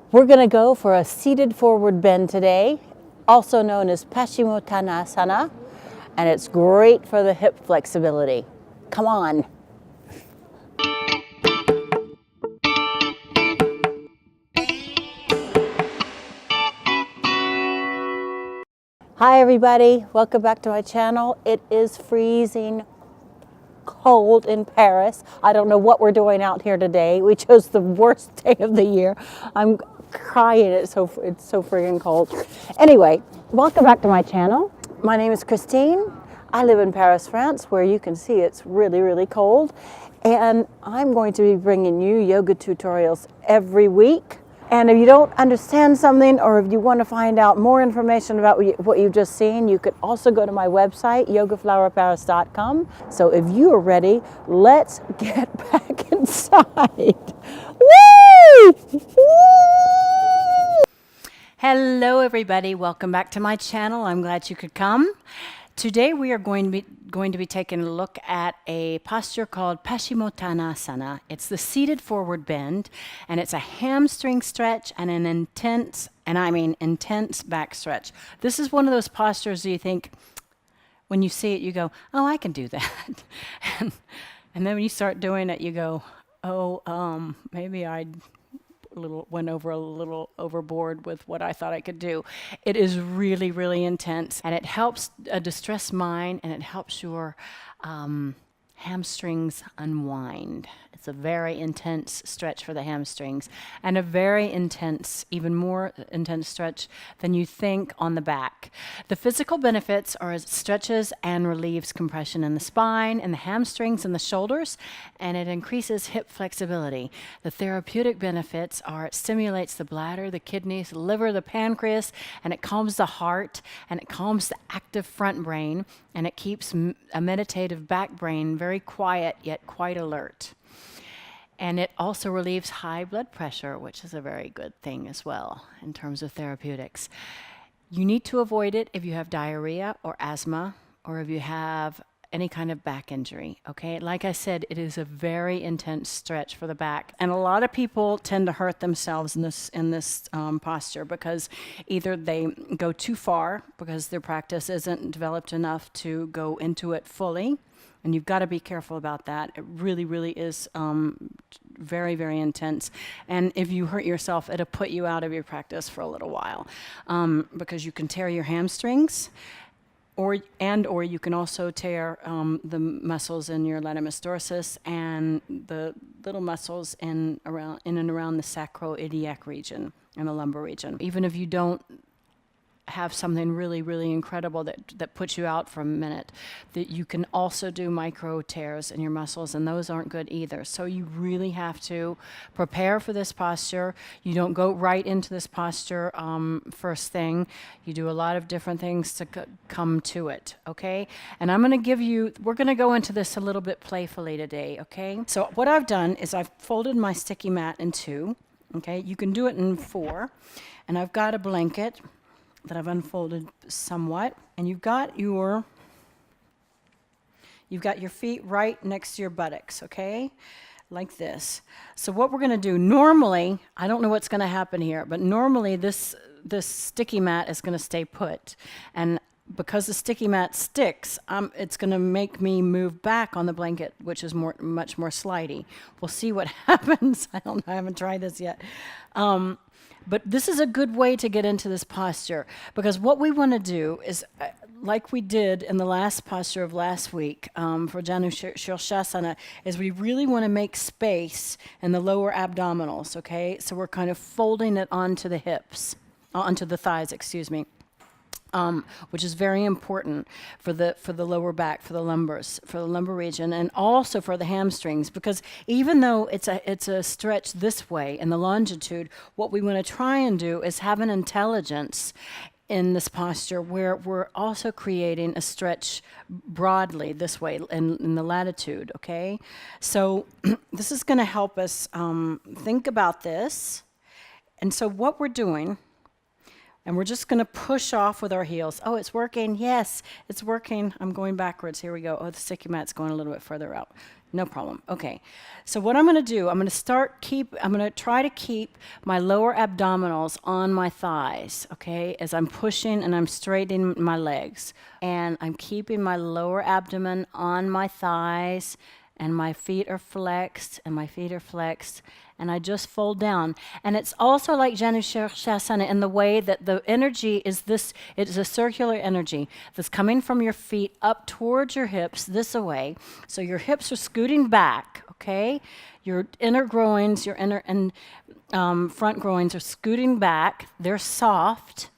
We're going to go for a seated forward bend today, also known as Paschimottanasana, and it's great for the hip flexibility. Come on. Hi everybody, welcome back to my channel. It is freezing cold in Paris. I don't know what we're doing out here today. We chose the worst day of the year. I'm crying, it's so friggin' cold. Anyway, welcome back to my channel. My name is Christine. I live in Paris, France, where you can see it's really, really cold. And I'm going to be bringing you yoga tutorials every week. And if you don't understand something, or if you want to find out more information about what you've just seen, you could also go to my website, yogaflower.paris.com. So if you are ready, let's get back inside. Woo! Woo! Hello everybody, welcome back to my channel. I'm glad you could come. Today we are going to be taking a look at a posture called Paschimottanasana. It's the seated forward bend, and it's a hamstring stretch and an intense, and I mean intense back stretch. This is one of those postures you think, when you see it, you go, oh, I can do that. and then when you start doing it, you go, oh, maybe I went a little overboard with what I thought I could do. It is really, really intense, and it helps a distressed mind, and it helps your hamstrings unwind. It's a very intense stretch for the hamstrings, and a very intense, even more intense stretch than you think on the back. The physical benefits are it stretches and relieves compression in the spine and the hamstrings and the shoulders, and it increases hip flexibility. The therapeutic benefits are it stimulates the bladder, the kidneys, the liver, the pancreas, and it calms the heart, and it calms the active front brain, and it keeps a meditative back brain very quiet yet quite alert. And it also relieves high blood pressure, which is a very good thing as well in terms of therapeutics. You need to avoid it if you have diarrhea or asthma, or if you have any kind of back injury, okay? Like I said, it is a very intense stretch for the back. And a lot of people tend to hurt themselves in this posture because either they go too far because their practice isn't developed enough to go into it fully. And you've got to be careful about that. It really, really is very, very intense. And if you hurt yourself, it'll put you out of your practice for a little while because you can tear your hamstrings, or you can also tear the muscles in your latissimus dorsus and the little muscles in and around the sacroiliac region and the lumbar region. Even if you don't have something really, really incredible that puts you out for a minute, that you can also do micro tears in your muscles, and those aren't good either. So you really have to prepare for this posture. You don't go right into this posture first thing. You do a lot of different things to come to it, okay? And we're gonna go into this a little bit playfully today, okay? So what I've done is I've folded my sticky mat in two, okay? You can do it in four, and I've got a blanket that I've unfolded somewhat, and you've got your feet right next to your buttocks, okay? Like this. So what we're gonna do, normally, I don't know what's gonna happen here, but normally this sticky mat is gonna stay put. And because the sticky mat sticks, it's gonna make me move back on the blanket, which is much more slidey. We'll see what happens. I don't know, I haven't tried this yet. But this is a good way to get into this posture, because what we want to do is, like we did in the last posture of last week for Janu Shirshasana, is we really want to make space in the lower abdominals, okay? So we're kind of folding it onto the hips, onto the thighs, excuse me. Which is very important for the lower back, for the lumbar region, and also for the hamstrings. Because even though it's a stretch this way in the longitude, what we want to try and do is have an intelligence in this posture where we're also creating a stretch broadly this way in the latitude. Okay, so this is going to help us think about this. And so what we're doing. And we're just going to push off with our heels. Oh, it's working. Yes, it's working. I'm going backwards. Here we go. Oh, the sticky mat's going a little bit further out. No problem. Okay. So what I'm going to do, I'm going to try to keep my lower abdominals on my thighs, okay, as I'm pushing and I'm straightening my legs. And I'm keeping my lower abdomen on my thighs, and my feet are flexed, and my feet are flexed, and I just fold down. And it's also like Janu Shirshasana in the way that the energy is this, it's a circular energy that's coming from your feet up towards your hips this way. So your hips are scooting back, okay? Your inner groins, your inner and front groins are scooting back. They're soft.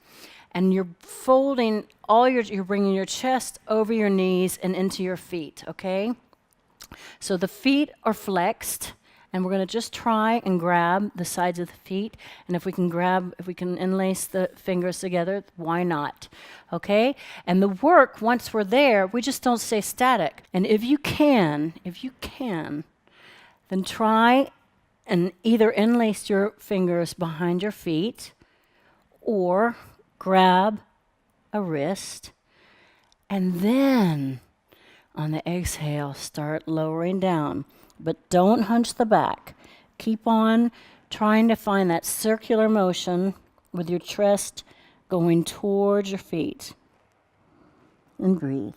And you're folding you're bringing your chest over your knees and into your feet, okay? So the feet are flexed, and we're going to just try and grab the sides of the feet. And if we can interlace the fingers together, why not? Okay? And the work, once we're there, we just don't stay static. And if you can, then try and either interlace your fingers behind your feet or grab a wrist, and then on the exhale, start lowering down. But don't hunch the back. Keep on trying to find that circular motion with your chest going towards your feet. And breathe.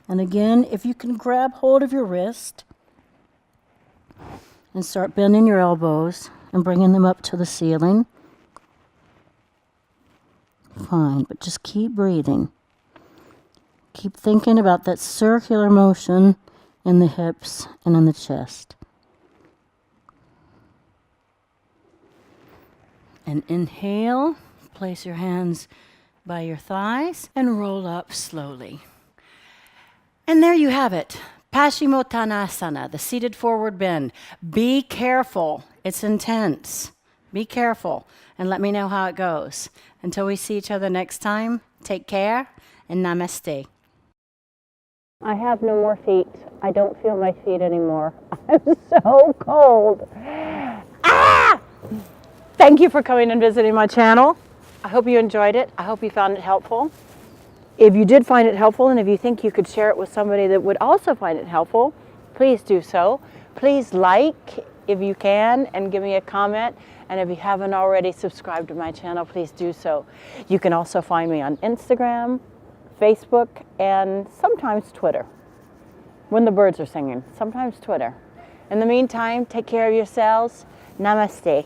And again, if you can grab hold of your wrist and start bending your elbows and bringing them up to the ceiling. Fine, but just keep breathing. Keep thinking about that circular motion in the hips and in the chest. And inhale, place your hands by your thighs and roll up slowly. And there you have it. Paschimottanasana, the seated forward bend. Be careful. It's intense. Be careful and let me know how it goes. Until we see each other next time, take care and namaste. I have no more feet. I don't feel my feet anymore. I'm so cold. Ah! Thank you for coming and visiting my channel. I hope you enjoyed it. I hope you found it helpful. If you did find it helpful, and if you think you could share it with somebody that would also find it helpful, please do so. Please like if you can and give me a comment. And if you haven't already subscribed to my channel, please do so. You can also find me on Instagram, Facebook, and sometimes Twitter. When the birds are singing, sometimes Twitter. In the meantime, take care of yourselves. Namaste.